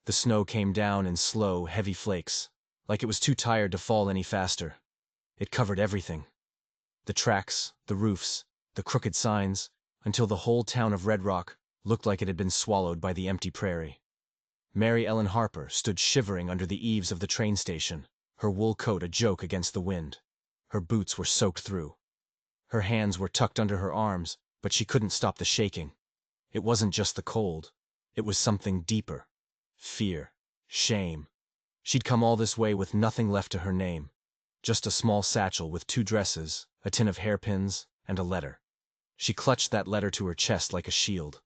The snow came down in slow, heavy flakes, like it was too tired to fall any faster. It covered everything. The tracks, the roofs, the crooked signs, until the whole town of Red Rock looked like it had been swallowed by the empty prairie. Mary Ellen Harper stood shivering under the eaves of the train station, her wool coat a joke against the wind. Her boots were soaked through. Her hands were tucked under her arms, but she couldn't stop the shaking. It wasn't just the cold. It was something deeper. Fear. Shame. She'd come all this way with nothing left to her name. Just a small satchel with 2 dresses, a tin of hairpins, and a letter. She clutched that letter to her chest like a shield.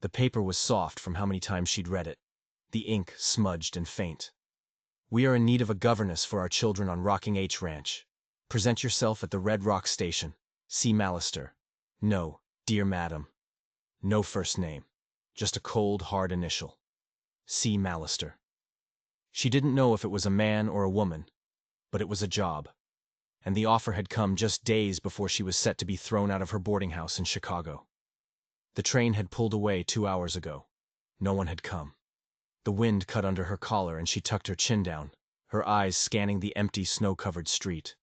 The paper was soft from how many times she'd read it. The ink smudged and faint. We are in need of a governess for our children on Rocking H Ranch. Present yourself at the Red Rock Station. C. Mallister. No, dear madam. No first name. Just a cold, hard initial. C. Mallister. She didn't know if it was a man or a woman, but it was a job. And the offer had come just days before she was set to be thrown out of her boarding house in Chicago. The train had pulled away 2 hours ago. No one had come. The wind cut under her collar and she tucked her chin down, her eyes scanning the empty, snow-covered street.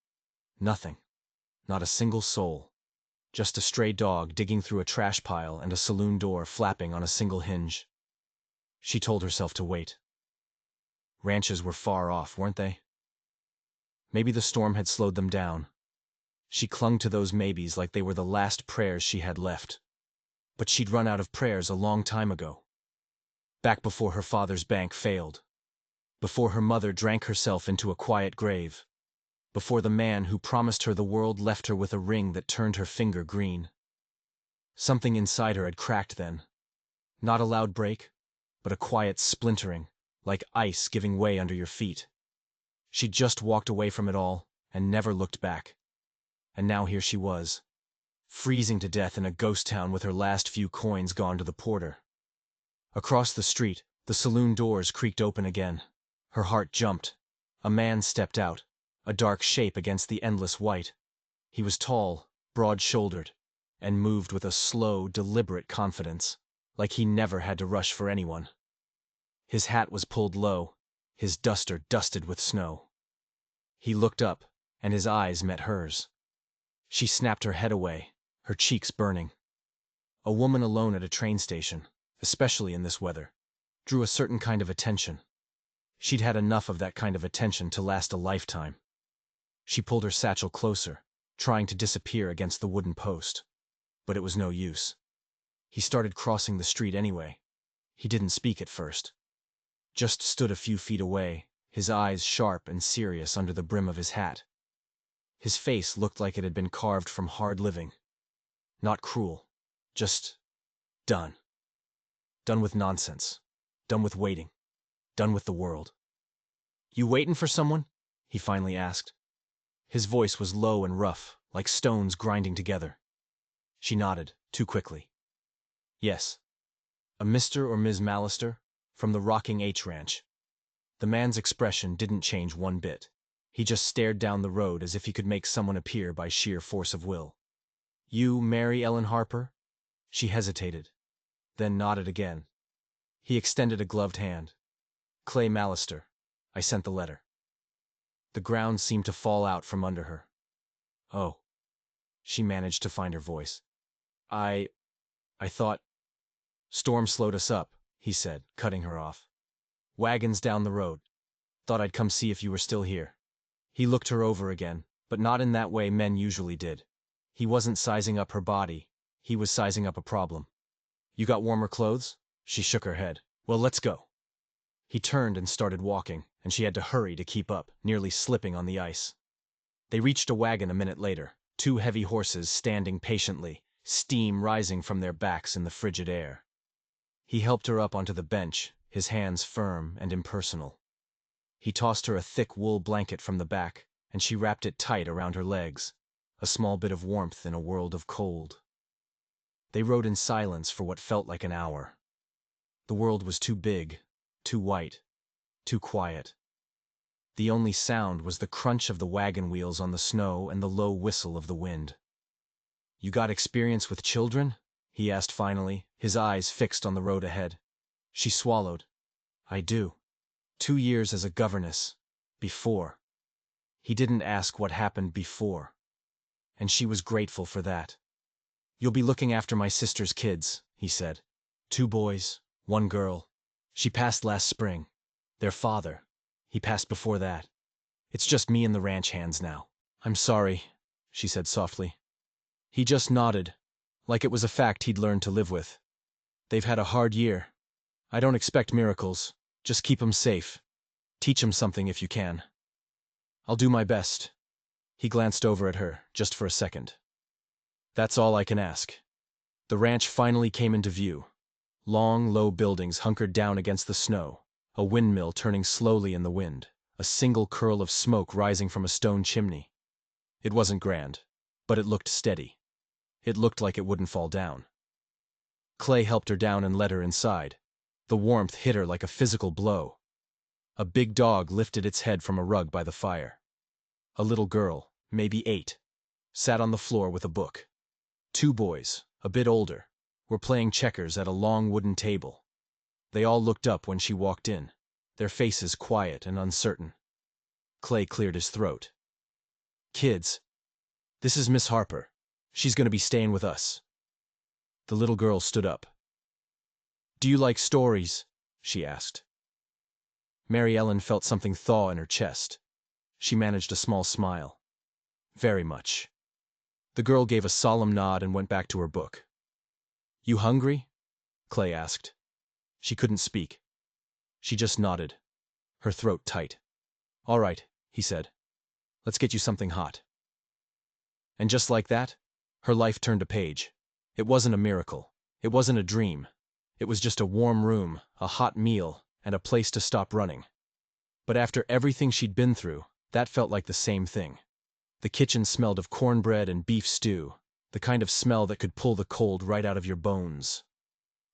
Nothing. Not a single soul. Just a stray dog digging through a trash pile and a saloon door flapping on a single hinge. She told herself to wait. Ranches were far off, weren't they? Maybe the storm had slowed them down. She clung to those maybes like they were the last prayers she had left. But she'd run out of prayers a long time ago. Back before her father's bank failed. Before her mother drank herself into a quiet grave. Before the man who promised her the world left her with a ring that turned her finger green. Something inside her had cracked then. Not a loud break, but a quiet splintering, like ice giving way under your feet. She'd just walked away from it all, and never looked back. And now here she was, freezing to death in a ghost town with her last few coins gone to the porter. Across the street, the saloon doors creaked open again. Her heart jumped. A man stepped out, a dark shape against the endless white. He was tall, broad-shouldered, and moved with a slow, deliberate confidence, like he never had to rush for anyone. His hat was pulled low, his duster dusted with snow. He looked up, and his eyes met hers. She snapped her head away, her cheeks burning. A woman alone at a train station, especially in this weather, drew a certain kind of attention. She'd had enough of that kind of attention to last a lifetime. She pulled her satchel closer, trying to disappear against the wooden post. But it was no use. He started crossing the street anyway. He didn't speak at first. Just stood a few feet away, his eyes sharp and serious under the brim of his hat. His face looked like it had been carved from hard living. Not cruel, just done. Done with nonsense. Done with waiting. Done with the world. "You waitin' for someone?" he finally asked. His voice was low and rough, like stones grinding together. She nodded, too quickly. "Yes. A Mr. or Ms. Mallister, from the Rocking H Ranch." The man's expression didn't change one bit. He just stared down the road as if he could make someone appear by sheer force of will. "You Mary Ellen Harper?" She hesitated, then nodded again. He extended a gloved hand. "Clay Mallister. I sent the letter." The ground seemed to fall out from under her. "Oh." She managed to find her voice. I thought—" "Storm slowed us up," he said, cutting her off. "Wagons down the road. Thought I'd come see if you were still here." He looked her over again, but not in that way men usually did. He wasn't sizing up her body. He was sizing up a problem. "You got warmer clothes?" She shook her head. "Well, let's go." He turned and started walking, and she had to hurry to keep up, nearly slipping on the ice. They reached a wagon a minute later, 2 heavy horses standing patiently, steam rising from their backs in the frigid air. He helped her up onto the bench, his hands firm and impersonal. He tossed her a thick wool blanket from the back, and she wrapped it tight around her legs, a small bit of warmth in a world of cold. They rode in silence for what felt like an hour. The world was too big, too white, too quiet. The only sound was the crunch of the wagon wheels on the snow and the low whistle of the wind. "You got experience with children?" he asked finally, his eyes fixed on the road ahead. She swallowed. I do. 2 years as a governess. Before. He didn't ask what happened before. And she was grateful for that. You'll be looking after my sister's kids, he said. 2 boys, 1 girl. She passed last spring. Their father. He passed before that. It's just me and the ranch hands now. I'm sorry, she said softly. He just nodded, like it was a fact he'd learned to live with. They've had a hard year. I don't expect miracles. Just keep 'em safe. Teach 'em something if you can. I'll do my best. He glanced over at her, just for a second. That's all I can ask. The ranch finally came into view. Long, low buildings hunkered down against the snow, a windmill turning slowly in the wind, a single curl of smoke rising from a stone chimney. It wasn't grand, but it looked steady. It looked like it wouldn't fall down. Clay helped her down and led her inside. The warmth hit her like a physical blow. A big dog lifted its head from a rug by the fire. A little girl, maybe 8, sat on the floor with a book. 2 boys, a bit older, were playing checkers at a long wooden table. They all looked up when she walked in, their faces quiet and uncertain. Clay cleared his throat. Kids, this is Miss Harper. She's going to be staying with us. The little girl stood up. Do you like stories? She asked. Mary Ellen felt something thaw in her chest. She managed a small smile. Very much. The girl gave a solemn nod and went back to her book. You hungry? Clay asked. She couldn't speak. She just nodded, her throat tight. All right, he said. Let's get you something hot. And just like that, her life turned a page. It wasn't a miracle. It wasn't a dream. It was just a warm room, a hot meal, and a place to stop running. But after everything she'd been through, that felt like the same thing. The kitchen smelled of cornbread and beef stew, the kind of smell that could pull the cold right out of your bones.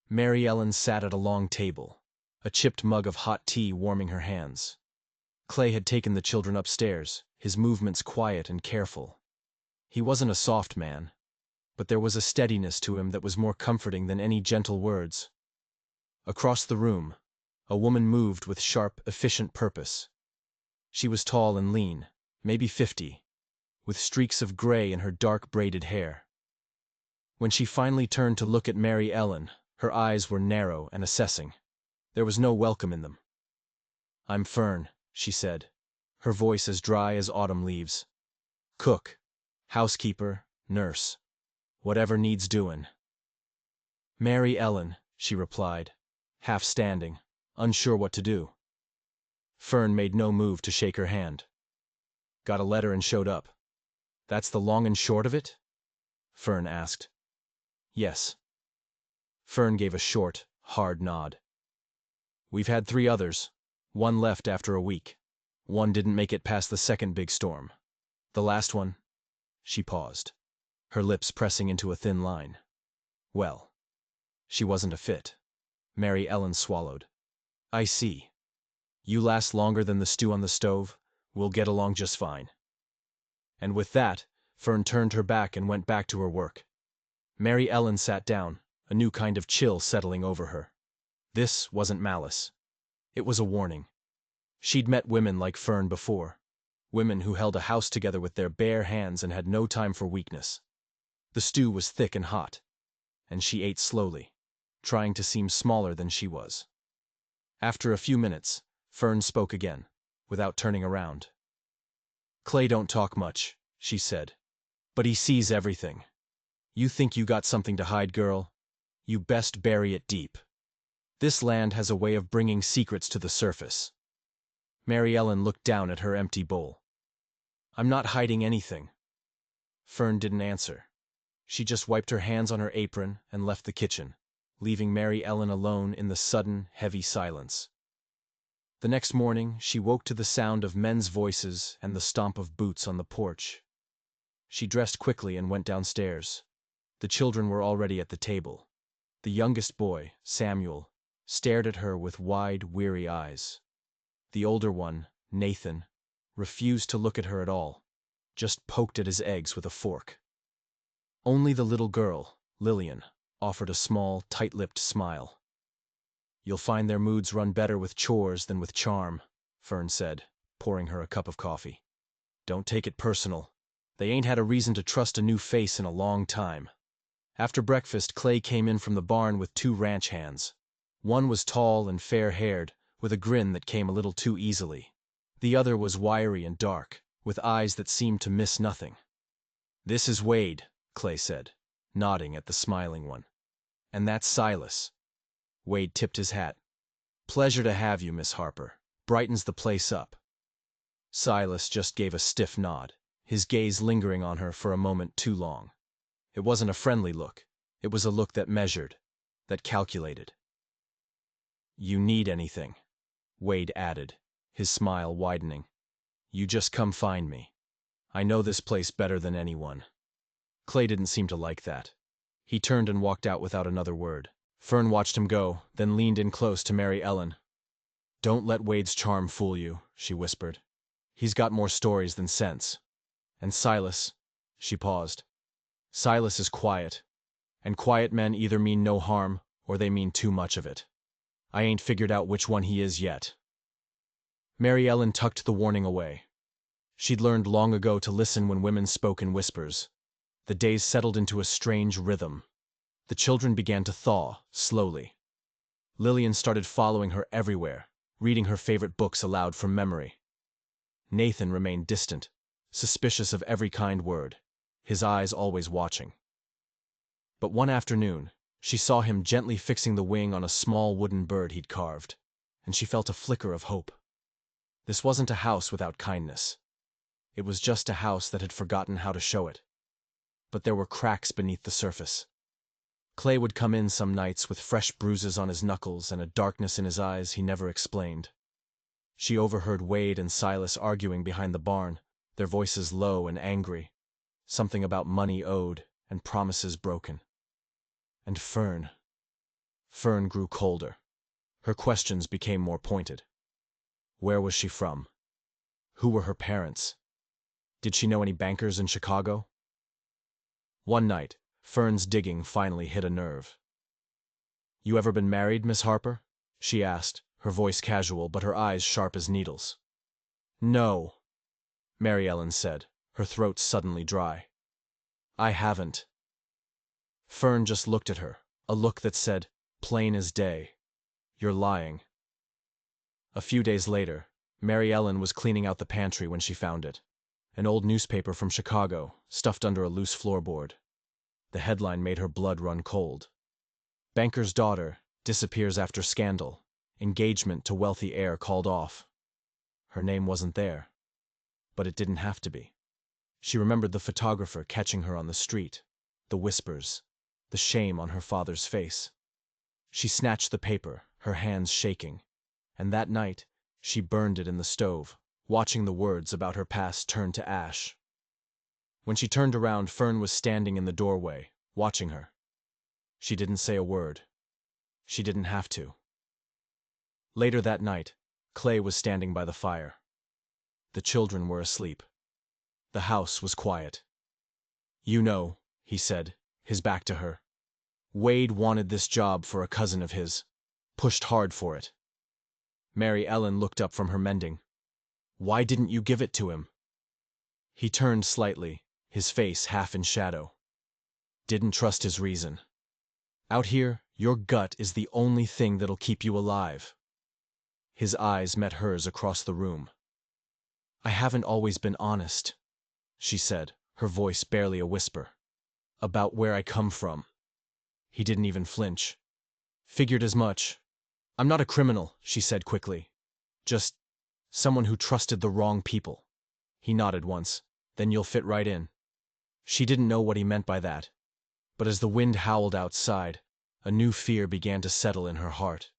Mary Ellen sat at a long table, a chipped mug of hot tea warming her hands. Clay had taken the children upstairs, his movements quiet and careful. He wasn't a soft man, but there was a steadiness to him that was more comforting than any gentle words. Across the room, a woman moved with sharp, efficient purpose. She was tall and lean, maybe 50, with streaks of gray in her dark braided hair. When she finally turned to look at Mary Ellen, her eyes were narrow and assessing. There was no welcome in them. I'm Fern, she said, her voice as dry as autumn leaves. Cook, housekeeper, nurse, whatever needs doin'. Mary Ellen, she replied, half standing, unsure what to do. Fern made no move to shake her hand. Got a letter and showed up. That's the long and short of it? Fern asked. Yes. Fern gave a short, hard nod. We've had 3 others. 1 left after a week. 1 didn't make it past the second big storm. The last one. She paused, her lips pressing into a thin line. Well, she wasn't a fit. Mary Ellen swallowed. I see. You last longer than the stew on the stove. We'll get along just fine. And with that, Fern turned her back and went back to her work. Mary Ellen sat down, a new kind of chill settling over her. This wasn't malice. It was a warning. She'd met women like Fern before. Women who held a house together with their bare hands and had no time for weakness. The stew was thick and hot, and she ate slowly, trying to seem smaller than she was. After a few minutes, Fern spoke again, without turning around. Clay don't talk much, she said, but he sees everything. You think you got something to hide, girl? You best bury it deep. This land has a way of bringing secrets to the surface. Mary Ellen looked down at her empty bowl. I'm not hiding anything. Fern didn't answer. She just wiped her hands on her apron and left the kitchen, leaving Mary Ellen alone in the sudden, heavy silence. The next morning, she woke to the sound of men's voices and the stomp of boots on the porch. She dressed quickly and went downstairs. The children were already at the table. The youngest boy, Samuel, stared at her with wide, weary eyes. The older one, Nathan, refused to look at her at all, just poked at his eggs with a fork. Only the little girl, Lillian, offered a small, tight-lipped smile. You'll find their moods run better with chores than with charm, Fern said, pouring her a cup of coffee. Don't take it personal. They ain't had a reason to trust a new face in a long time. After breakfast, Clay came in from the barn with 2 ranch hands. One was tall and fair-haired, with a grin that came a little too easily. The other was wiry and dark, with eyes that seemed to miss nothing. "This is Wade," Clay said, nodding at the smiling one. "And that's Silas." Wade tipped his hat. "Pleasure to have you, Miss Harper. Brightens the place up." Silas just gave a stiff nod, his gaze lingering on her for a moment too long. It wasn't a friendly look. It was a look that measured, that calculated. "You need anything," Wade added, his smile widening. "You just come find me. I know this place better than anyone." Clay didn't seem to like that. He turned and walked out without another word. Fern watched him go, then leaned in close to Mary Ellen. "Don't let Wade's charm fool you," she whispered. "He's got more stories than sense. And Silas," she paused. "Silas is quiet, and quiet men either mean no harm or they mean too much of it. I ain't figured out which one he is yet." Mary Ellen tucked the warning away. She'd learned long ago to listen when women spoke in whispers. The days settled into a strange rhythm. The children began to thaw, slowly. Lillian started following her everywhere, reading her favorite books aloud from memory. Nathan remained distant, suspicious of every kind word, his eyes always watching. But one afternoon, she saw him gently fixing the wing on a small wooden bird he'd carved, and she felt a flicker of hope. This wasn't a house without kindness. It was just a house that had forgotten how to show it. But there were cracks beneath the surface. Clay would come in some nights with fresh bruises on his knuckles and a darkness in his eyes he never explained. She overheard Wade and Silas arguing behind the barn, their voices low and angry, something about money owed and promises broken. And Fern grew colder. Her questions became more pointed. Where was she from? Who were her parents? Did she know any bankers in Chicago? One night, Fern's digging finally hit a nerve. "You ever been married, Miss Harper?" she asked, her voice casual but her eyes sharp as needles. "No," Mary Ellen said, her throat suddenly dry. "I haven't." Fern just looked at her, a look that said, plain as day, "You're lying." A few days later, Mary Ellen was cleaning out the pantry when she found it. An old newspaper from Chicago, stuffed under a loose floorboard. The headline made her blood run cold. "Banker's daughter disappears after scandal. Engagement to wealthy heir called off." Her name wasn't there. But it didn't have to be. She remembered the photographer catching her on the street, the whispers, the shame on her father's face. She snatched the paper, her hands shaking, and that night she burned it in the stove, watching the words about her past turn to ash. When she turned around, Fern was standing in the doorway, watching her. She didn't say a word. She didn't have to. Later that night, Clay was standing by the fire. The children were asleep. The house was quiet. "You know," he said, his back to her. "Wade wanted this job for a cousin of his. Pushed hard for it." Mary Ellen looked up from her mending. "Why didn't you give it to him?" He turned slightly, his face half in shadow. "Didn't trust his reason. Out here, your gut is the only thing that'll keep you alive." His eyes met hers across the room. "I haven't always been honest," she said, her voice barely a whisper. "About where I come from." He didn't even flinch. "Figured as much. I'm not a criminal," she said quickly. "Just someone who trusted the wrong people." He nodded once. "Then you'll fit right in." She didn't know what he meant by that. But as the wind howled outside, a new fear began to settle in her heart.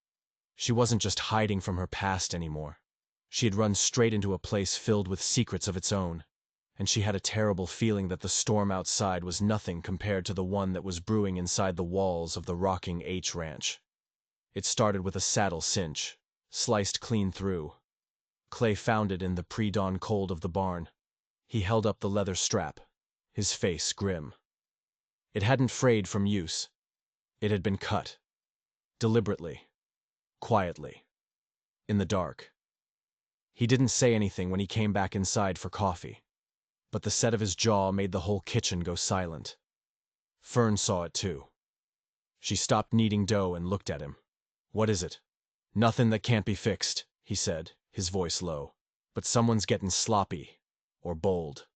She wasn't just hiding from her past anymore. She had run straight into a place filled with secrets of its own, and she had a terrible feeling that the storm outside was nothing compared to the one that was brewing inside the walls of the rocking H Ranch. It started with a saddle cinch, sliced clean through. Clay found it in the pre-dawn cold of the barn. He held up the leather strap, his face grim. It hadn't frayed from use. It had been cut. Deliberately. quietly, in the dark. He didn't say anything when he came back inside for coffee, but the set of his jaw made the whole kitchen go silent. Fern saw it too. She stopped kneading dough and looked at him. "What is it?" "Nothing that can't be fixed," he said, his voice low. "But someone's getting sloppy, or bold."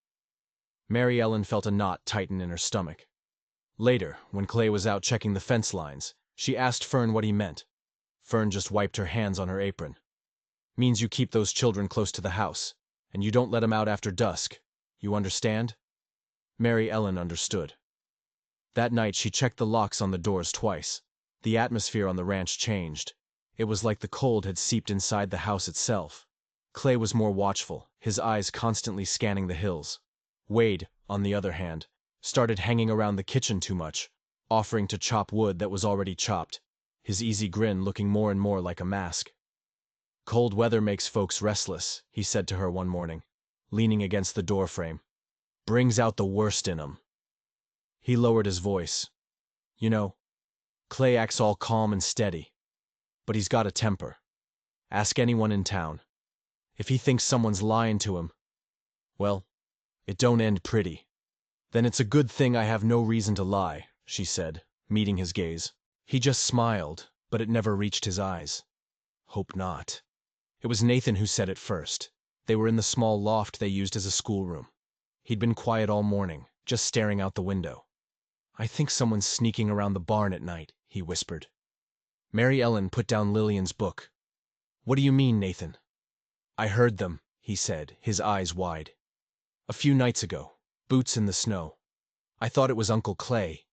Mary Ellen felt a knot tighten in her stomach. Later, when Clay was out checking the fence lines, she asked Fern what he meant. Fern just wiped her hands on her apron. "Means you keep those children close to the house, and you don't let 'em out after dusk. You understand?" Mary Ellen understood. That night she checked the locks on the doors twice. The atmosphere on the ranch changed. It was like the cold had seeped inside the house itself. Clay was more watchful, his eyes constantly scanning the hills. Wade, on the other hand, started hanging around the kitchen too much, offering to chop wood that was already chopped, his easy grin looking more and more like a mask. "Cold weather makes folks restless," he said to her one morning, leaning against the doorframe. "Brings out the worst in 'em." He lowered his voice. "You know, Clay acts all calm and steady, but he's got a temper. Ask anyone in town. If he thinks someone's lying to him, well, it don't end pretty." "Then it's a good thing I have no reason to lie," she said, meeting his gaze. He just smiled, but it never reached his eyes. "Hope not." It was Nathan who said it first. They were in the small loft they used as a schoolroom. He'd been quiet all morning, just staring out the window. "I think someone's sneaking around the barn at night," he whispered. Mary Ellen put down Lillian's book. "What do you mean, Nathan?" "I heard them," he said, his eyes wide. "A few nights ago. Boots in the snow. I thought it was Uncle Clay,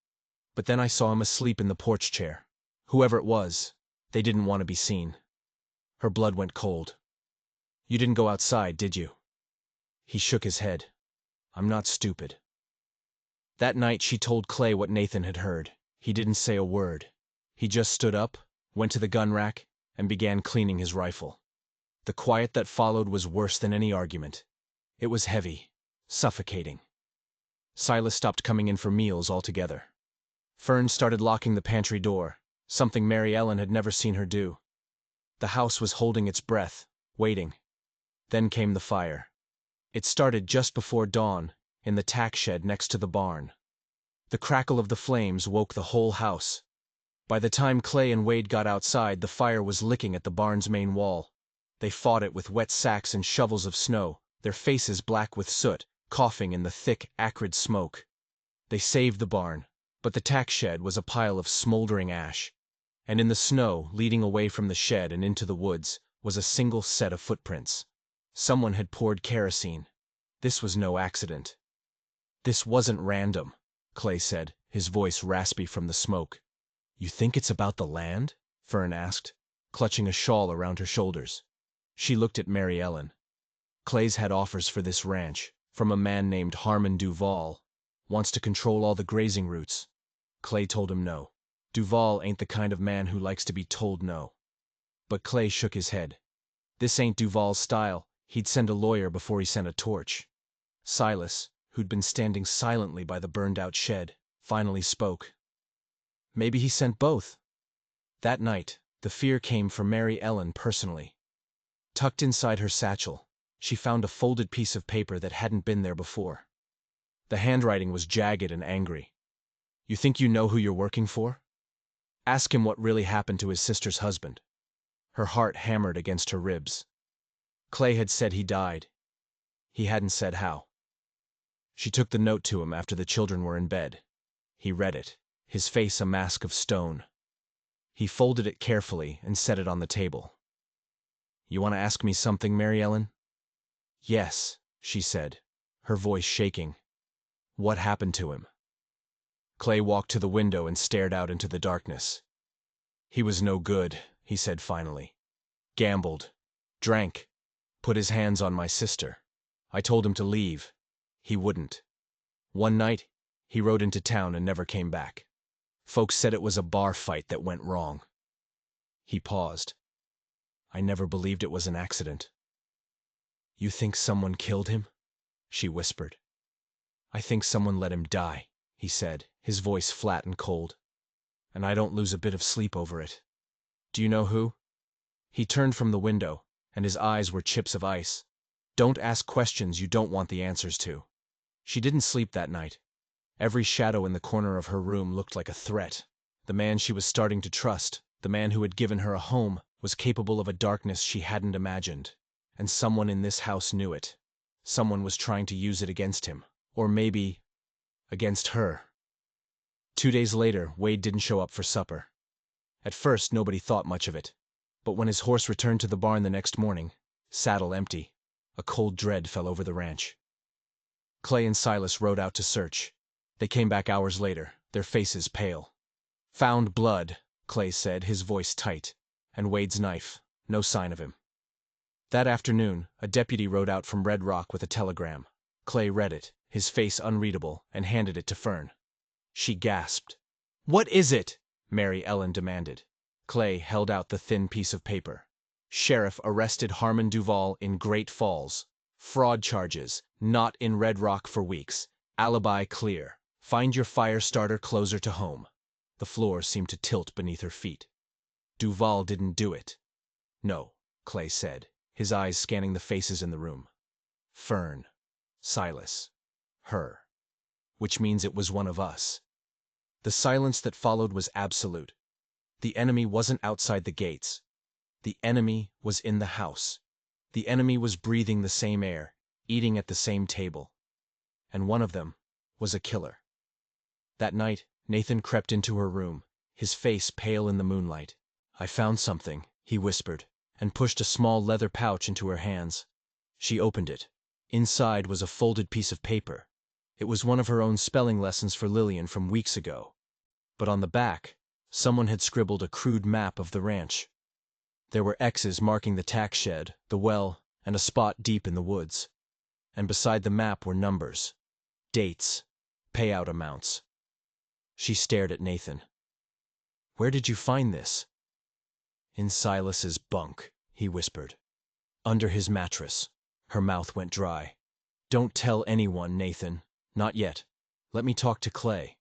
but then I saw him asleep in the porch chair. Whoever it was, they didn't want to be seen." Her blood went cold. "You didn't go outside, did you?" He shook his head. "I'm not stupid." That night she told Clay what Nathan had heard. He didn't say a word. He just stood up, went to the gun rack, and began cleaning his rifle. The quiet that followed was worse than any argument. It was heavy, suffocating. Silas stopped coming in for meals altogether. Fern started locking the pantry door, something Mary Ellen had never seen her do. The house was holding its breath, waiting. Then came the fire. It started just before dawn, in the tack shed next to the barn. The crackle of the flames woke the whole house. By the time Clay and Wade got outside, the fire was licking at the barn's main wall. They fought it with wet sacks and shovels of snow, their faces black with soot, coughing in the thick, acrid smoke. They saved the barn, but the tack shed was a pile of smoldering ash. And in the snow, leading away from the shed and into the woods, was a single set of footprints. Someone had poured kerosene. This was no accident. "This wasn't random," Clay said, his voice raspy from the smoke. "You think it's about the land?" Fern asked, clutching a shawl around her shoulders. She looked at Mary Ellen. "Clay's had offers for this ranch, from a man named Harmon Duval. Wants to control all the grazing routes." Clay told him no. Duval ain't the kind of man who likes to be told no. But Clay shook his head. This ain't Duval's style. He'd send a lawyer before he sent a torch. Silas, who'd been standing silently by the burned-out shed, finally spoke. "Maybe he sent both." That night, the fear came for Mary Ellen personally. Tucked inside her satchel, she found a folded piece of paper that hadn't been there before. The handwriting was jagged and angry. "You think you know who you're working for? Ask him what really happened to his sister's husband." Her heart hammered against her ribs. Clay had said he died. He hadn't said how. She took the note to him after the children were in bed. He read it, his face a mask of stone. He folded it carefully and set it on the table. "You want to ask me something, Mary Ellen?" "Yes," she said, her voice shaking. "What happened to him?" Clay walked to the window and stared out into the darkness. "He was no good," he said finally. "Gambled. Drank. Put his hands on my sister. I told him to leave. He wouldn't. One night, he rode into town and never came back. Folks said it was a bar fight that went wrong." He paused. "I never believed it was an accident." "You think someone killed him?" she whispered. "I think someone let him die," he said, his voice flat and cold. "And I don't lose a bit of sleep over it. Do you know who?" He turned from the window, and his eyes were chips of ice. Don't ask questions you don't want the answers to. She didn't sleep that night. Every shadow in the corner of her room looked like a threat. The man she was starting to trust, the man who had given her a home, was capable of a darkness she hadn't imagined. And someone in this house knew it. Someone was trying to use it against him. Or maybe against her. 2 days later, Wade didn't show up for supper. At first, nobody thought much of it. But when his horse returned to the barn the next morning, saddle empty, a cold dread fell over the ranch. Clay and Silas rode out to search. They came back hours later, their faces pale. "Found blood," Clay said, his voice tight. "And Wade's knife. No sign of him." That afternoon, a deputy rode out from Red Rock with a telegram. Clay read it, his face unreadable, and handed it to Fern. She gasped. "What is it?" Mary Ellen demanded. Clay held out the thin piece of paper. "Sheriff arrested Harmon Duval in Great Falls. Fraud charges, not in Red Rock for weeks. Alibi clear. Find your fire starter closer to home." The floor seemed to tilt beneath her feet. "Duval didn't do it." "No," Clay said, his eyes scanning the faces in the room. "Fern, Silas, her. Which means it was one of us." The silence that followed was absolute. The enemy wasn't outside the gates. The enemy was in the house. The enemy was breathing the same air, eating at the same table. And one of them was a killer. That night, Nathan crept into her room, his face pale in the moonlight. "I found something," he whispered, and pushed a small leather pouch into her hands. She opened it. Inside was a folded piece of paper. It was one of her own spelling lessons for Lillian from weeks ago. But on the back, someone had scribbled a crude map of the ranch. There were X's marking the tack shed, the well, and a spot deep in the woods. And beside the map were numbers, dates, payout amounts. She stared at Nathan. "Where did you find this?" "In Silas's bunk," he whispered. "Under his mattress." Her mouth went dry. "Don't tell anyone, Nathan. Not yet. Let me talk to Clay."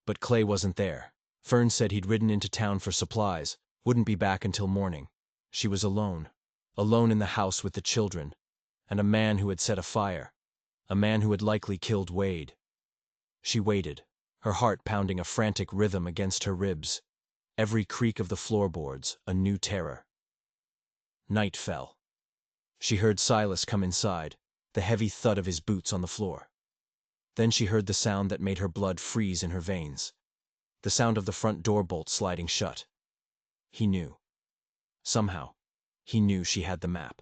But Clay wasn't there. Fern said he'd ridden into town for supplies, wouldn't be back until morning. She was alone. Alone in the house with the children. And a man who had set a fire. A man who had likely killed Wade. She waited, her heart pounding a frantic rhythm against her ribs. Every creak of the floorboards, a new terror. Night fell. She heard Silas come inside, the heavy thud of his boots on the floor. Then she heard the sound that made her blood freeze in her veins. The sound of the front door bolt sliding shut. He knew. Somehow, he knew she had the map.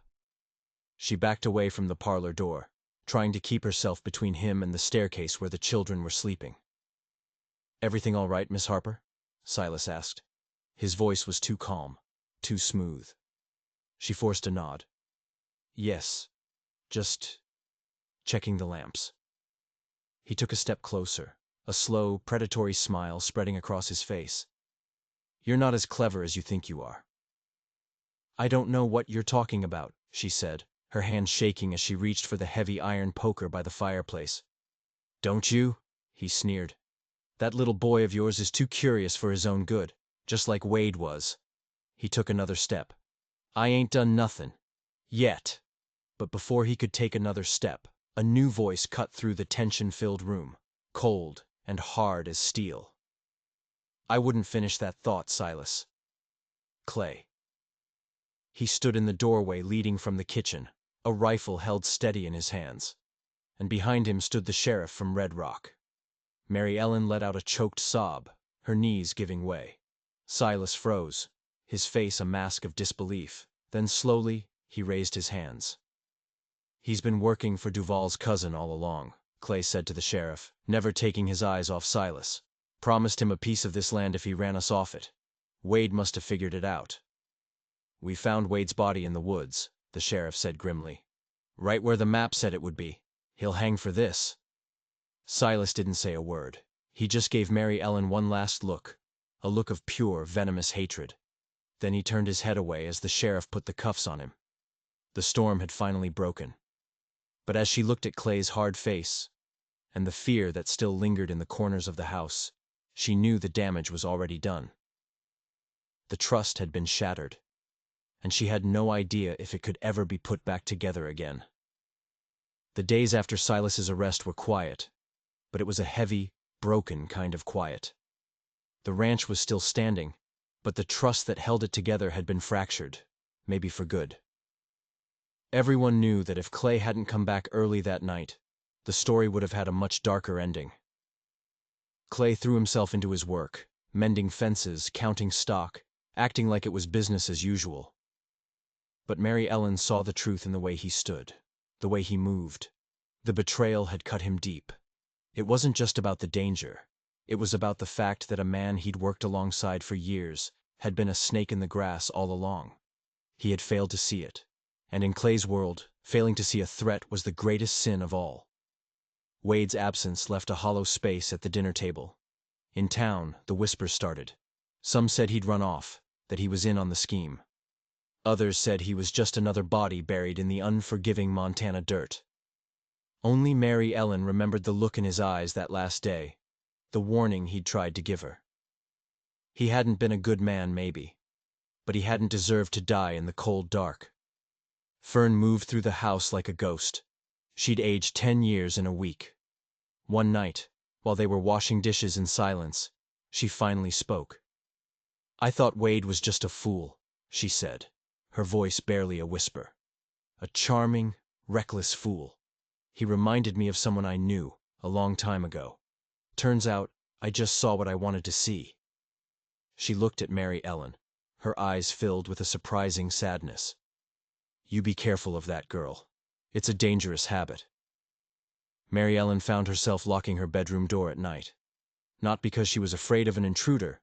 She backed away from the parlor door, trying to keep herself between him and the staircase where the children were sleeping. "Everything all right, Miss Harper?" Silas asked. His voice was too calm, too smooth. She forced a nod. "Yes, just checking the lamps." He took a step closer, a slow, predatory smile spreading across his face. "You're not as clever as you think you are." "I don't know what you're talking about," she said, her hand shaking as she reached for the heavy iron poker by the fireplace. "Don't you?" he sneered. "That little boy of yours is too curious for his own good, just like Wade was." He took another step. "I ain't done nothing. Yet." But before he could take another step, a new voice cut through the tension-filled room, cold and hard as steel. "I wouldn't finish that thought, Silas." Clay. He stood in the doorway leading from the kitchen, a rifle held steady in his hands. And behind him stood the sheriff from Red Rock. Mary Ellen let out a choked sob, her knees giving way. Silas froze, his face a mask of disbelief. Then slowly, he raised his hands. "He's been working for Duval's cousin all along," Clay said to the sheriff, never taking his eyes off Silas. "Promised him a piece of this land if he ran us off it. Wade must have figured it out." "We found Wade's body in the woods," the sheriff said grimly. "Right where the map said it would be. He'll hang for this." Silas didn't say a word. He just gave Mary Ellen one last look, a look of pure, venomous hatred. Then he turned his head away as the sheriff put the cuffs on him. The storm had finally broken. But as she looked at Clay's hard face, and the fear that still lingered in the corners of the house, she knew the damage was already done. The trust had been shattered. and she had no idea if it could ever be put back together again. The days after Silas's arrest were quiet, but it was a heavy, broken kind of quiet. The ranch was still standing, but the trust that held it together had been fractured, maybe for good. Everyone knew that if Clay hadn't come back early that night, the story would have had a much darker ending. Clay threw himself into his work, mending fences, counting stock, acting like it was business as usual. But Mary Ellen saw the truth in the way he stood, the way he moved. The betrayal had cut him deep. It wasn't just about the danger. It was about the fact that a man he'd worked alongside for years had been a snake in the grass all along. He had failed to see it, and in Clay's world, failing to see a threat was the greatest sin of all. Wade's absence left a hollow space at the dinner table. In town, the whispers started. Some said he'd run off, that he was in on the scheme. Others said he was just another body buried in the unforgiving Montana dirt. Only Mary Ellen remembered the look in his eyes that last day, the warning he'd tried to give her. He hadn't been a good man, maybe, but he hadn't deserved to die in the cold dark. Fern moved through the house like a ghost. She'd aged 10 years in a week. One night, while they were washing dishes in silence, she finally spoke. "I thought Wade was just a fool," she said, her voice barely a whisper. "A charming, reckless fool. He reminded me of someone I knew, a long time ago. Turns out, I just saw what I wanted to see." She looked at Mary Ellen, her eyes filled with a surprising sadness. "You be careful of that girl. It's a dangerous habit." Mary Ellen found herself locking her bedroom door at night. Not because she was afraid of an intruder,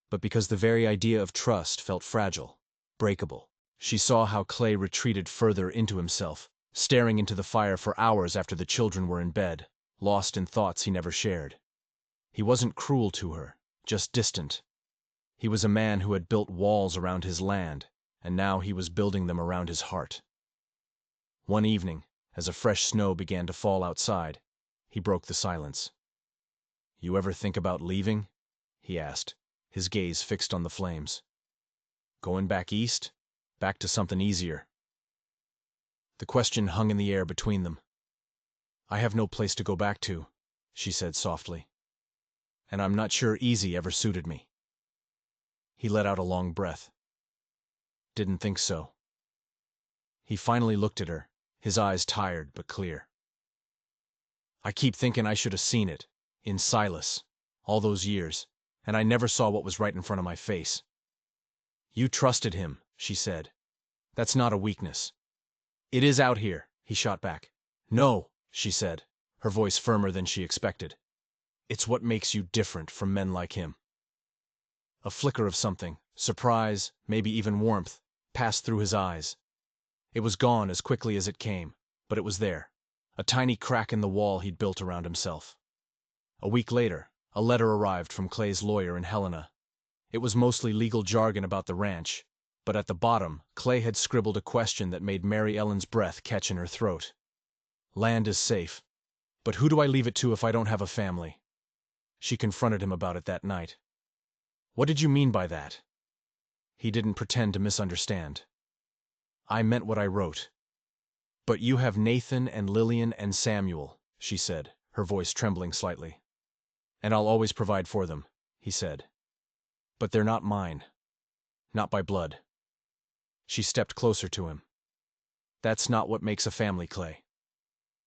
but because the very idea of trust felt fragile, breakable. She saw how Clay retreated further into himself, staring into the fire for hours after the children were in bed, lost in thoughts he never shared. He wasn't cruel to her, just distant. He was a man who had built walls around his land, and now he was building them around his heart. One evening, as a fresh snow began to fall outside, he broke the silence. "You ever think about leaving?" he asked, his gaze fixed on the flames. "Going back east? Back to something easier?" The question hung in the air between them. "I have no place to go back to," she said softly. "And I'm not sure easy ever suited me." He let out a long breath. "Didn't think so." He finally looked at her, his eyes tired but clear. "I keep thinking I should have seen it, in Silas, all those years, and I never saw what was right in front of my face." "You trusted him," she said. "That's not a weakness." "It is out here," he shot back. "No," she said, her voice firmer than she expected. "It's what makes you different from men like him." A flicker of something, surprise, maybe even warmth, passed through his eyes. It was gone as quickly as it came, but it was there, a tiny crack in the wall he'd built around himself. A week later, a letter arrived from Clay's lawyer in Helena. It was mostly legal jargon about the ranch, but at the bottom, Clay had scribbled a question that made Mary Ellen's breath catch in her throat. "Land is safe, but who do I leave it to if I don't have a family?" She confronted him about it that night. "What did you mean by that?" He didn't pretend to misunderstand. "I meant what I wrote." "But you have Nathan and Lillian and Samuel," she said, her voice trembling slightly. "And I'll always provide for them," he said. "But they're not mine. Not by blood." She stepped closer to him. "That's not what makes a family, Clay."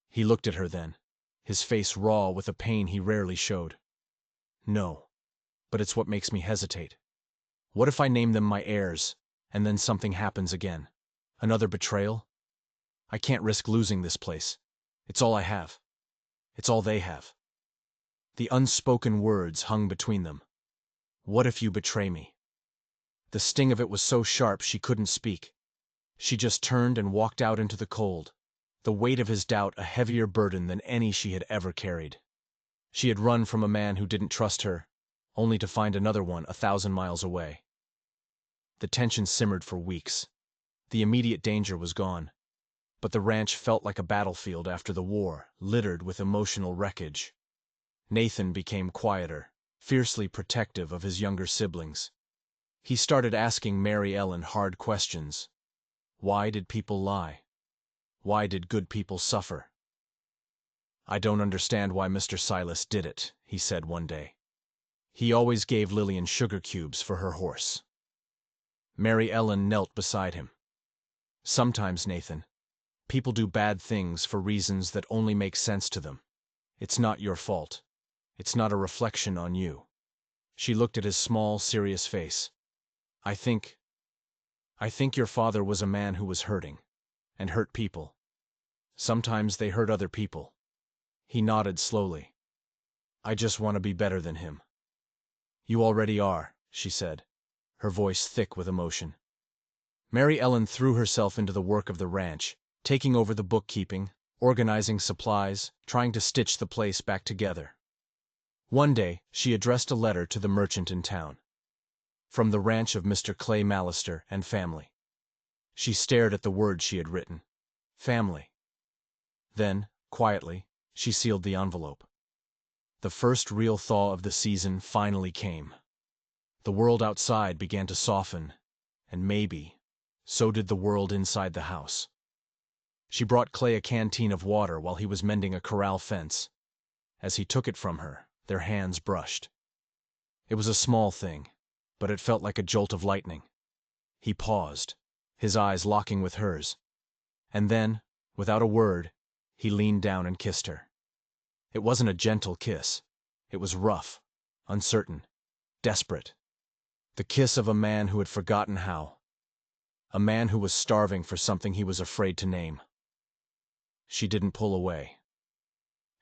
He looked at her then, his face raw with a pain he rarely showed. "No, but it's what makes me hesitate. What if I name them my heirs, and then something happens again? Another betrayal? I can't risk losing this place. It's all I have. It's all they have." The unspoken words hung between them. "What if you betray me?" The sting of it was so sharp she couldn't speak. She just turned and walked out into the cold, the weight of his doubt a heavier burden than any she had ever carried. She had run from a man who didn't trust her, only to find another one 1,000 miles away. The tension simmered for weeks. The immediate danger was gone, but the ranch felt like a battlefield after the war, littered with emotional wreckage. Nathan became quieter, fiercely protective of his younger siblings. He started asking Mary Ellen hard questions, Why did people lie? Why did good people suffer? "I don't understand why Mr. Silas did it," he said one day. "He always gave Lillian sugar cubes for her horse." Mary Ellen knelt beside him. "Sometimes, Nathan, people do bad things for reasons that only make sense to them. It's not your fault. It's not a reflection on you." She looked at his small, serious face. I think your father was a man who was hurting, and hurt people. Sometimes they hurt other people." He nodded slowly. "I just want to be better than him." "You already are," she said, her voice thick with emotion. Mary Ellen threw herself into the work of the ranch, taking over the bookkeeping, organizing supplies, trying to stitch the place back together. One day, she addressed a letter to the merchant in town. From the ranch of Mr. Clay Mallister and family. She stared at the words she had written. Family. Then, quietly, she sealed the envelope. The first real thaw of the season finally came. The world outside began to soften, and maybe, so did the world inside the house. She brought Clay a canteen of water while he was mending a corral fence. As he took it from her, their hands brushed. It was a small thing, but it felt like a jolt of lightning. He paused, his eyes locking with hers. And then, without a word, he leaned down and kissed her. It wasn't a gentle kiss. It was rough, uncertain, desperate. The kiss of a man who had forgotten how. A man who was starving for something he was afraid to name. She didn't pull away.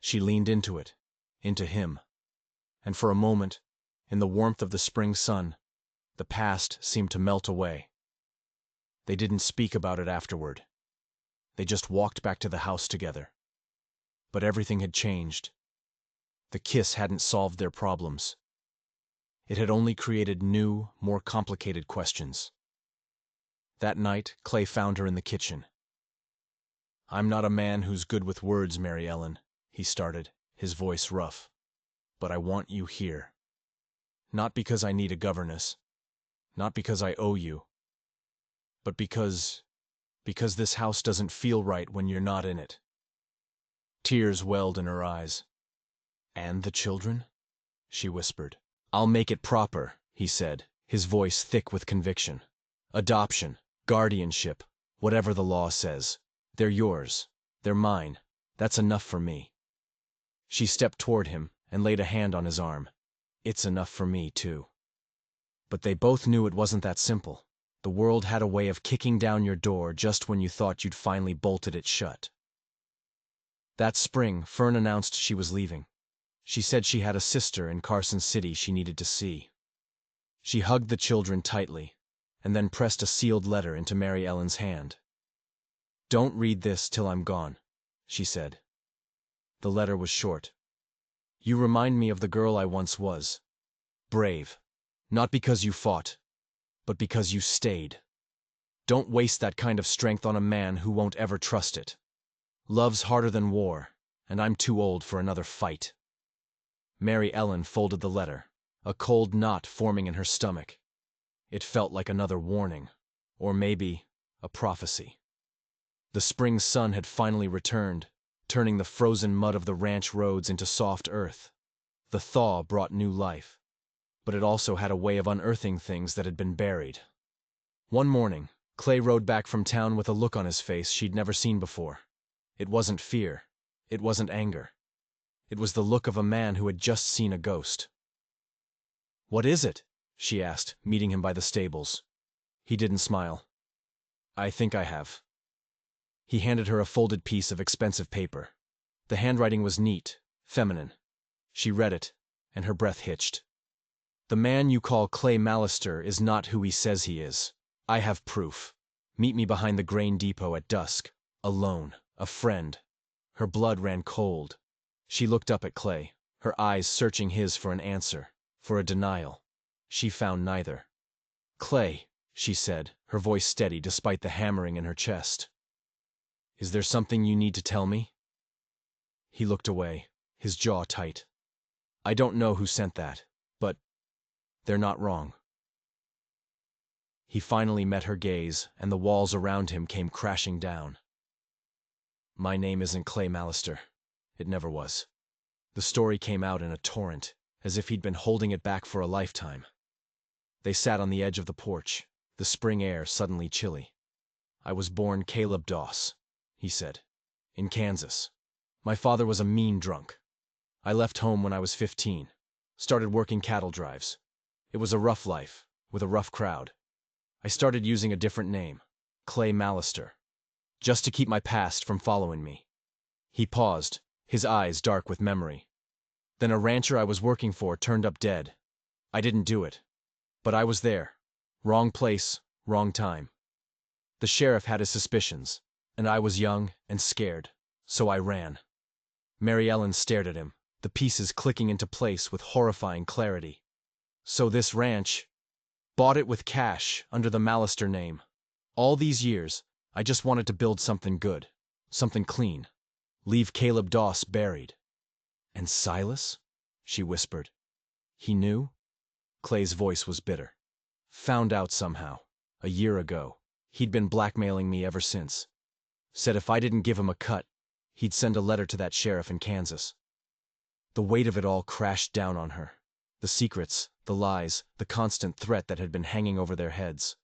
She leaned into it, into him. And for a moment, in the warmth of the spring sun, the past seemed to melt away. They didn't speak about it afterward. They just walked back to the house together. But everything had changed. The kiss hadn't solved their problems. It had only created new, more complicated questions. That night, Clay found her in the kitchen. "I'm not a man who's good with words, Mary Ellen," he started, his voice rough. "But I want you here. Not because I need a governess. Not because I owe you. But because this house doesn't feel right when you're not in it." Tears welled in her eyes. "And the children?" she whispered. "I'll make it proper," he said, his voice thick with conviction. "Adoption, guardianship, whatever the law says. They're yours. They're mine. That's enough for me." She stepped toward him and laid a hand on his arm. "It's enough for me, too." But they both knew it wasn't that simple. The world had a way of kicking down your door just when you thought you'd finally bolted it shut. That spring, Fern announced she was leaving. She said she had a sister in Carson City she needed to see. She hugged the children tightly, and then pressed a sealed letter into Mary Ellen's hand. "Don't read this till I'm gone," she said. The letter was short. "You remind me of the girl I once was. Brave. Not because you fought, but because you stayed. Don't waste that kind of strength on a man who won't ever trust it. Love's harder than war, and I'm too old for another fight." Mary Ellen folded the letter, a cold knot forming in her stomach. It felt like another warning, or maybe a prophecy. The spring sun had finally returned, turning the frozen mud of the ranch roads into soft earth. The thaw brought new life, but it also had a way of unearthing things that had been buried. One morning, Clay rode back from town with a look on his face she'd never seen before. It wasn't fear. It wasn't anger. It was the look of a man who had just seen a ghost. "What is it?" she asked, meeting him by the stables. He didn't smile. "I think I have." He handed her a folded piece of expensive paper. The handwriting was neat, feminine. She read it, and her breath hitched. "The man you call Clay Mallister is not who he says he is. I have proof. Meet me behind the grain depot at dusk. Alone. A friend." Her blood ran cold. She looked up at Clay, her eyes searching his for an answer, for a denial. She found neither. "Clay," she said, her voice steady despite the hammering in her chest. "Is there something you need to tell me?" He looked away, his jaw tight. "I don't know who sent that, but they're not wrong." He finally met her gaze, and the walls around him came crashing down. My name isn't Clay Mallister. It never was. The story came out in a torrent, as if he'd been holding it back for a lifetime. They sat on the edge of the porch, the spring air suddenly chilly. I was born Caleb Doss, he said, in Kansas. My father was a mean drunk. I left home when I was 15, started working cattle drives. It was a rough life, with a rough crowd. I started using a different name, Clay Mallister, just to keep my past from following me. He paused, his eyes dark with memory. Then a rancher I was working for turned up dead. I didn't do it, but I was there. Wrong place, wrong time. The sheriff had his suspicions, and I was young and scared, so I ran. Mary Ellen stared at him, the pieces clicking into place with horrifying clarity. So this ranch, bought it with cash under the Mallister name. All these years, I just wanted to build something good, something clean. Leave Caleb Doss buried. And Silas? She whispered. He knew? Clay's voice was bitter. Found out somehow, a year ago. He'd been blackmailing me ever since. Said if I didn't give him a cut, he'd send a letter to that sheriff in Kansas. The weight of it all crashed down on her. The secrets, the lies, the constant threat that had been hanging over their heads.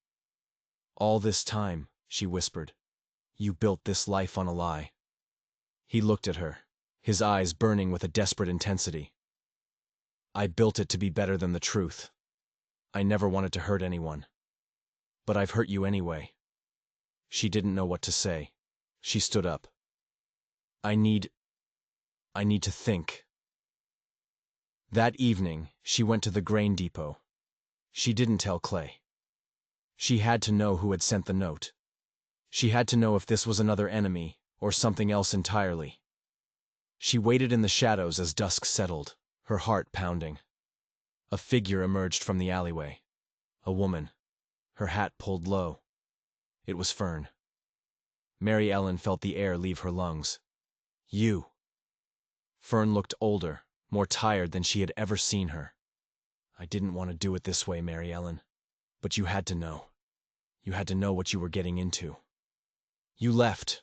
All this time, she whispered, you built this life on a lie. He looked at her, his eyes burning with a desperate intensity. I built it to be better than the truth. I never wanted to hurt anyone. But I've hurt you anyway. She didn't know what to say. She stood up. I need to think. That evening, she went to the grain depot. She didn't tell Clay. She had to know who had sent the note. She had to know if this was another enemy, or something else entirely. She waited in the shadows as dusk settled, her heart pounding. A figure emerged from the alleyway. A woman, her hat pulled low. It was Fern. Mary Ellen felt the air leave her lungs. You. Fern looked older, more tired than she had ever seen her. I didn't want to do it this way, Mary Ellen. But you had to know. You had to know what you were getting into. You left,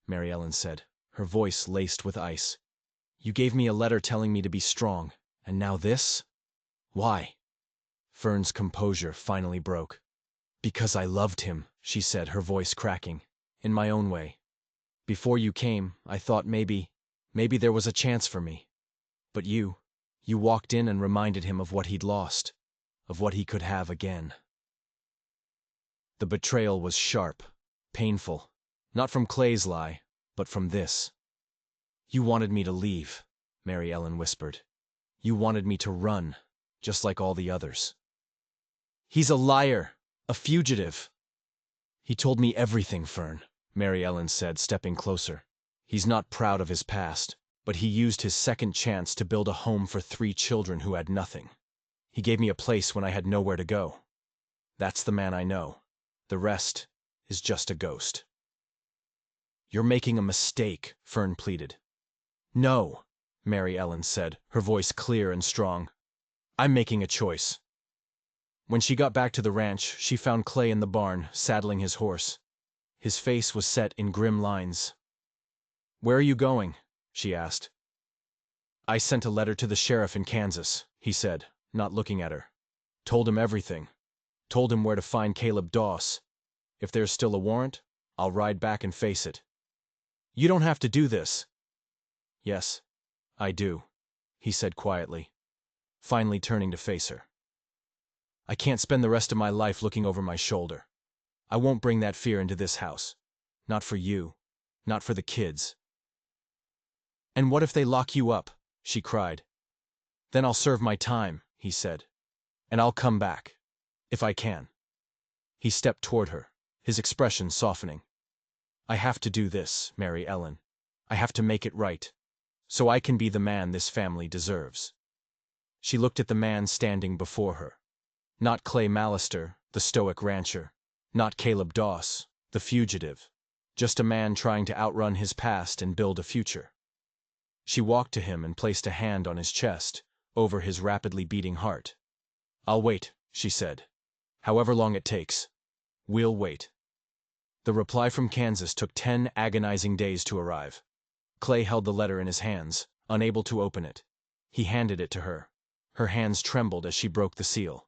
Mary Ellen said, her voice laced with ice. You gave me a letter telling me to be strong, and now this? Why? Fern's composure finally broke. Because I loved him, she said, her voice cracking. In my own way. Before you came, I thought maybe there was a chance for me. But you walked in and reminded him of what he'd lost, of what he could have again. The betrayal was sharp, painful, not from Clay's lie, but from this. You wanted me to leave, Mary Ellen whispered. You wanted me to run, just like all the others. He's a liar, a fugitive. He told me everything, Fern, Mary Ellen said, stepping closer. He's not proud of his past, but he used his second chance to build a home for 3 children who had nothing. He gave me a place when I had nowhere to go. That's the man I know. The rest is just a ghost. You're making a mistake, Fern pleaded. No, Mary Ellen said, her voice clear and strong. I'm making a choice. When she got back to the ranch, she found Clay in the barn, saddling his horse. His face was set in grim lines. Where are you going? She asked. I sent a letter to the sheriff in Kansas, he said, not looking at her. Told him everything. Told him where to find Caleb Doss. If there's still a warrant, I'll ride back and face it. You don't have to do this. Yes, I do, he said quietly, finally turning to face her. I can't spend the rest of my life looking over my shoulder. I won't bring that fear into this house. Not for you. Not for the kids. And what if they lock you up? She cried. Then I'll serve my time, he said. And I'll come back. If I can. He stepped toward her, his expression softening. I have to do this, Mary Ellen. I have to make it right. So I can be the man this family deserves. She looked at the man standing before her. Not Clay Mallister, the stoic rancher. Not Caleb Doss, the fugitive. Just a man trying to outrun his past and build a future. She walked to him and placed a hand on his chest, over his rapidly beating heart. I'll wait, she said. However long it takes. We'll wait. The reply from Kansas took 10 agonizing days to arrive. Clay held the letter in his hands, unable to open it. He handed it to her. Her hands trembled as she broke the seal.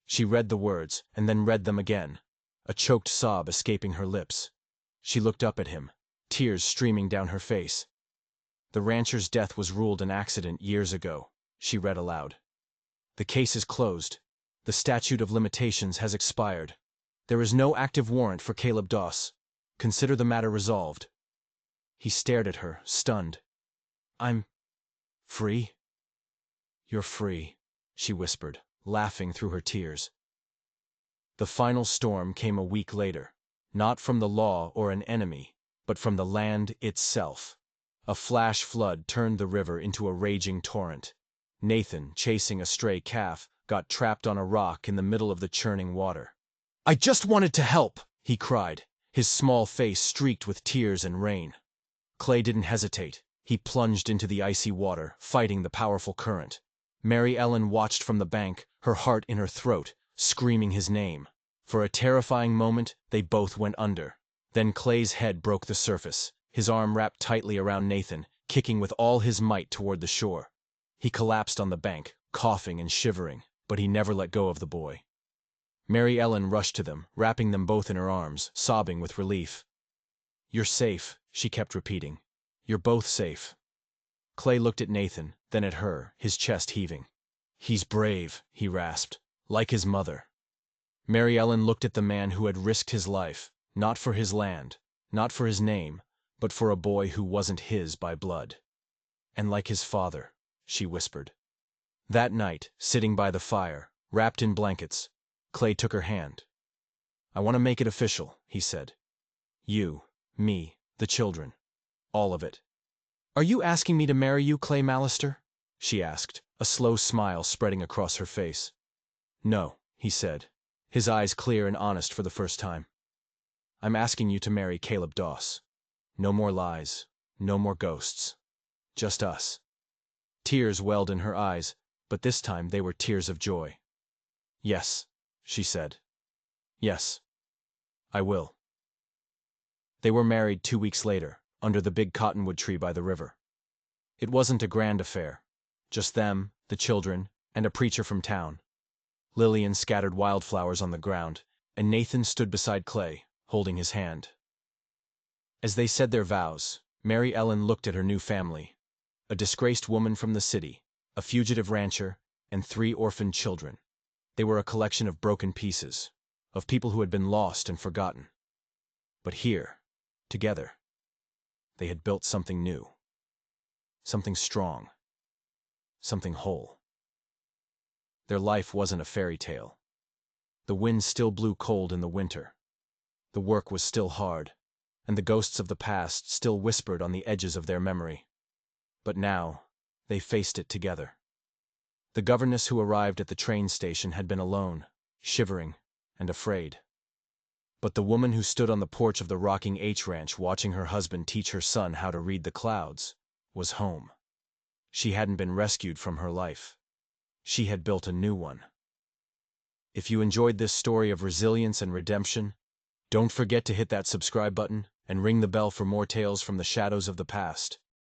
She read the words, and then read them again, a choked sob escaping her lips. She looked up at him, tears streaming down her face. "The rancher's death was ruled an accident years ago," she read aloud. "The case is closed. The statute of limitations has expired. There is no active warrant for Caleb Doss. Consider the matter resolved." He stared at her, stunned. "I'm free?" "You're free," she whispered, laughing through her tears. The final storm came a week later, not from the law or an enemy, but from the land itself. A flash flood turned the river into a raging torrent. Nathan, chasing a stray calf, got trapped on a rock in the middle of the churning water. "I just wanted to help!" he cried, his small face streaked with tears and rain. Clay didn't hesitate. He plunged into the icy water, fighting the powerful current. Mary Ellen watched from the bank, her heart in her throat, screaming his name. For a terrifying moment, they both went under. Then Clay's head broke the surface, his arm wrapped tightly around Nathan, kicking with all his might toward the shore. He collapsed on the bank, coughing and shivering, but he never let go of the boy. Mary Ellen rushed to them, wrapping them both in her arms, sobbing with relief. "You're safe," she kept repeating. "You're both safe." Clay looked at Nathan, then at her, his chest heaving. "He's brave," he rasped, "like his mother." Mary Ellen looked at the man who had risked his life, not for his land, not for his name, but for a boy who wasn't his by blood. "And like his father," she whispered. That night, sitting by the fire, wrapped in blankets, Clay took her hand. "I want to make it official," he said. "You, me, the children, all of it." "Are you asking me to marry you, Clay Mallister?" she asked, a slow smile spreading across her face. "No," he said, his eyes clear and honest for the first time. "I'm asking you to marry Caleb Doss. No more lies, no more ghosts. Just us." Tears welled in her eyes, but this time they were tears of joy. "Yes," she said. "Yes, I will." They were married 2 weeks later, under the big cottonwood tree by the river. It wasn't a grand affair. Just them, the children, and a preacher from town. Lillian scattered wildflowers on the ground, and Nathan stood beside Clay, holding his hand. As they said their vows, Mary Ellen looked at her new family. A disgraced woman from the city, a fugitive rancher, and 3 orphaned children. They were a collection of broken pieces, of people who had been lost and forgotten. But here, together, they had built something new. Something strong. Something whole. Their life wasn't a fairy tale. The wind still blew cold in the winter. The work was still hard, and the ghosts of the past still whispered on the edges of their memory. But now, they faced it together. The governess who arrived at the train station had been alone, shivering, and afraid. But the woman who stood on the porch of the rocking H ranch watching her husband teach her son how to read the clouds was home. She hadn't been rescued from her life. She had built a new one. If you enjoyed this story of resilience and redemption, don't forget to hit that subscribe button and ring the bell for more tales from the shadows of the past.